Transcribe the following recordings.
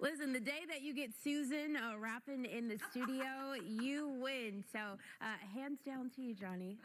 Listen, the day that you get Susan rapping in the studio, you win. So hands down to you, Johnny.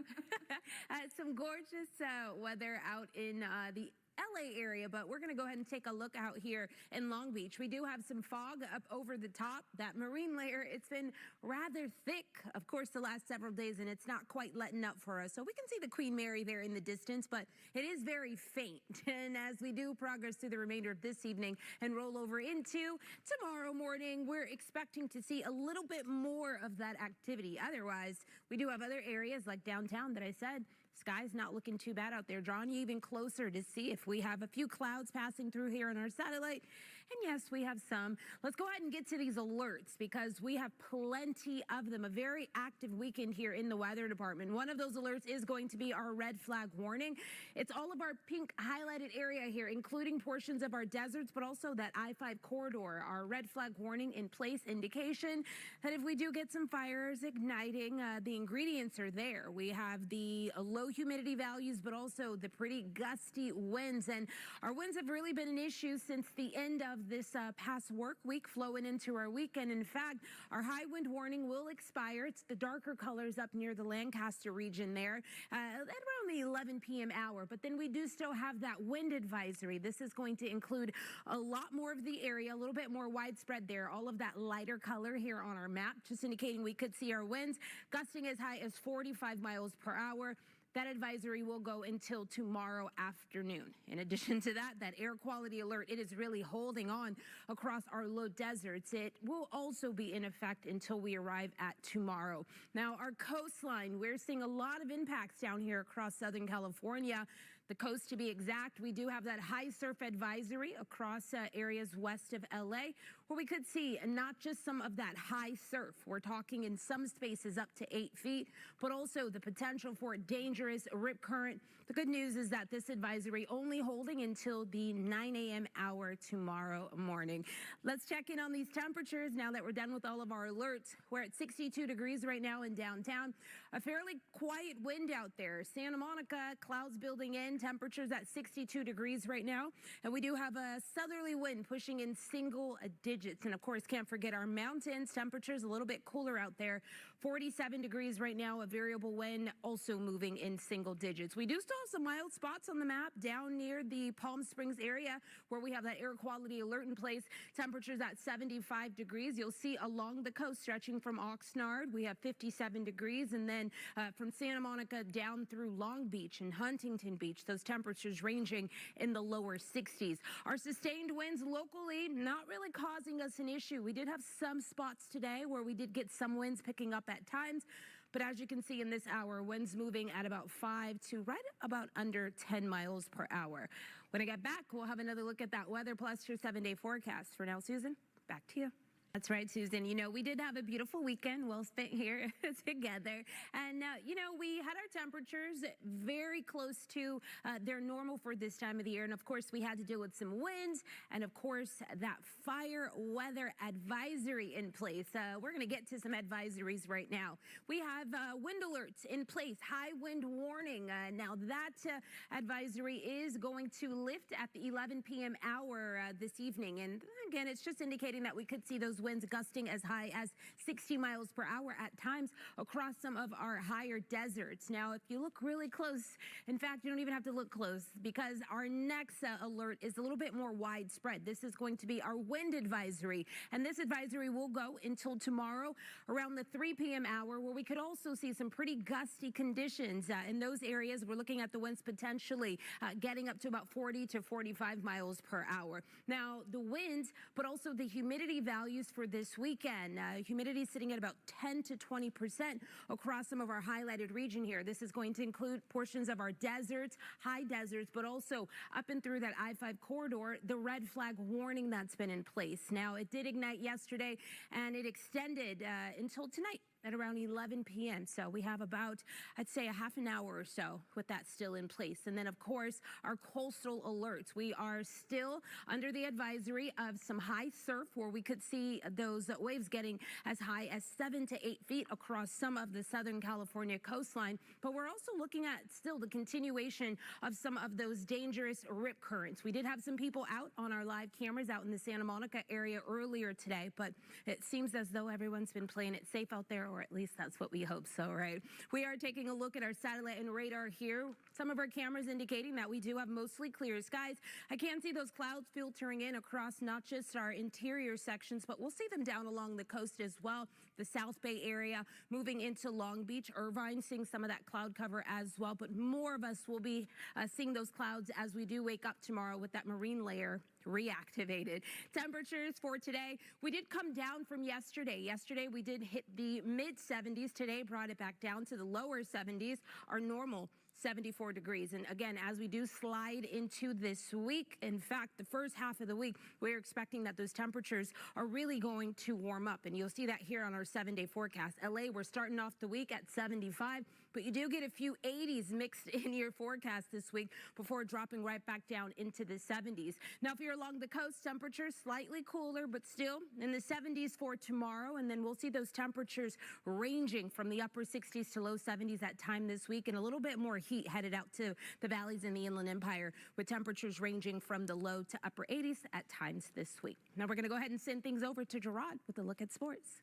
Some gorgeous weather out in the LA area, but we're going to go ahead and take a look out here in Long Beach. We do have some fog up over the top. That marine layer, it's been rather thick, of course, the last several days, and it's not quite letting up for us. So we can see the Queen Mary there in the distance, but it is very faint. And as we do progress through the remainder of this evening and roll over into tomorrow morning, we're expecting to see a little bit more of that activity. Otherwise, we do have other areas like downtown that I said, sky's not looking too bad out there, drawing you even closer to see if we have a few clouds passing through here on our satellite. And yes, we have some. Let's go ahead and get to these alerts because we have plenty of them. A very active weekend here in the weather department. One of those alerts is going to be our red flag warning. It's all of our pink highlighted area here, including portions of our deserts, but also that I-5 corridor. Our red flag warning in place indication that if we do get some fires igniting, the ingredients are there. We have the low humidity values, but also the pretty gusty winds. And our winds have really been an issue since the end of this past work week, flowing into our weekend. In fact, our high wind warning will expire. It's the darker colors up near the Lancaster region there at around the 11 p.m. hour. But then we do still have that wind advisory. This is going to include a lot more of the area, a little bit more widespread there. All of that lighter color here on our map, just indicating we could see our winds gusting as high as 45 miles per hour. That advisory will go until tomorrow afternoon. In addition to that, that air quality alert, it is really holding on across our low deserts. It will also be in effect until we arrive at tomorrow. Now, our coastline, we're seeing a lot of impacts down here across Southern California. The coast, to be exact, we do have that high surf advisory across areas west of LA, where we could see not just some of that high surf. We're talking in some spaces up to 8 feet, but also the potential for dangerous rip current. The good news is that this advisory only holding until the 9 a.m. hour tomorrow morning. Let's check in on these temperatures now that we're done with all of our alerts. We're at 62 degrees right now in downtown. A fairly quiet wind out there. Santa Monica, clouds building in, temperatures at 62 degrees right now. And we do have a southerly wind pushing in single digits. And of course, can't forget our mountains. Temperatures a little bit cooler out there. 47 degrees right now, a variable wind also moving in single digits. We do still have some mild spots on the map down near the Palm Springs area where we have that air quality alert in place. Temperatures at 75 degrees. You'll see along the coast stretching from Oxnard, we have 57 degrees. And then from Santa Monica down through Long Beach and Huntington Beach, those temperatures ranging in the lower 60s. Our sustained winds locally not really causing us an issue. We did have some spots today where we did get some winds picking up at times. But as you can see in this hour, winds moving at about 5 to right about under 10 miles per hour. When I get back, we'll have another look at that weather plus your 7-day forecast. For now, Susan, back to you. That's right, Susan. You know, we did have a beautiful weekend well spent here together. And, you know, we had our temperatures very close to their normal for this time of the year. And, of course, we had to deal with some winds and, of course, that fire weather advisory in place. We're going to get to some advisories right now. We have wind alerts in place, high wind warning. Now, that advisory is going to lift at the 11 p.m. hour this evening. And, again, it's just indicating that we could see those winds gusting as high as 60 miles per hour at times across some of our higher deserts. Now, if you look really close, in fact, you don't even have to look close because our next alert is a little bit more widespread. This is going to be our wind advisory, and this advisory will go until tomorrow around the 3 p.m. hour, where we could also see some pretty gusty conditions in those areas. We're looking at the winds potentially getting up to about 40 to 45 miles per hour. Now, the winds, but also the humidity values for this weekend. Humidity sitting at about 10 to 20% across some of our highlighted region here. This is going to include portions of our deserts, high deserts, but also up and through that I-5 corridor, the red flag warning that's been in place. Now, it did ignite yesterday and it extended until tonight. at around 11 p.m. So we have about, I'd say, a half an hour or so with that still in place. And then, of course, our coastal alerts. We are still under the advisory of some high surf where we could see those waves getting as high as 7 to 8 feet across some of the Southern California coastline. But we're also looking at still the continuation of some of those dangerous rip currents. We did have some people out on our live cameras out in the Santa Monica area earlier today, but it seems as though everyone's been playing it safe out there, or at least that's what we hope so, right? We are taking a look at our satellite and radar here. Some of our cameras indicating that we do have mostly clear skies. I can see those clouds filtering in across not just our interior sections, but we'll see them down along the coast as well. The South Bay area moving into Long Beach, Irvine, seeing some of that cloud cover as well. But more of us will be seeing those clouds as we do wake up tomorrow with that marine layer reactivated. Temperatures for today, we did come down from yesterday. Yesterday we did hit the mid 70s. Today brought it back down to the lower 70s, our normal 74 degrees. And again, as we do slide into this week, in fact, the first half of the week, we're expecting that those temperatures are really going to warm up. And you'll see that here on our 7-day forecast. LA, we're starting off the week at 75, but you do get a few 80s mixed in your forecast this week before dropping right back down into the 70s. Now, if you're along the coast, temperatures slightly cooler, but still in the 70s for tomorrow. And then we'll see those temperatures ranging from the upper 60s to low 70s at time this week, and a little bit more heat headed out to the valleys in the Inland Empire with temperatures ranging from the low to upper 80s at times this week. Now we're going to go ahead and send things over to Gerard with a look at sports.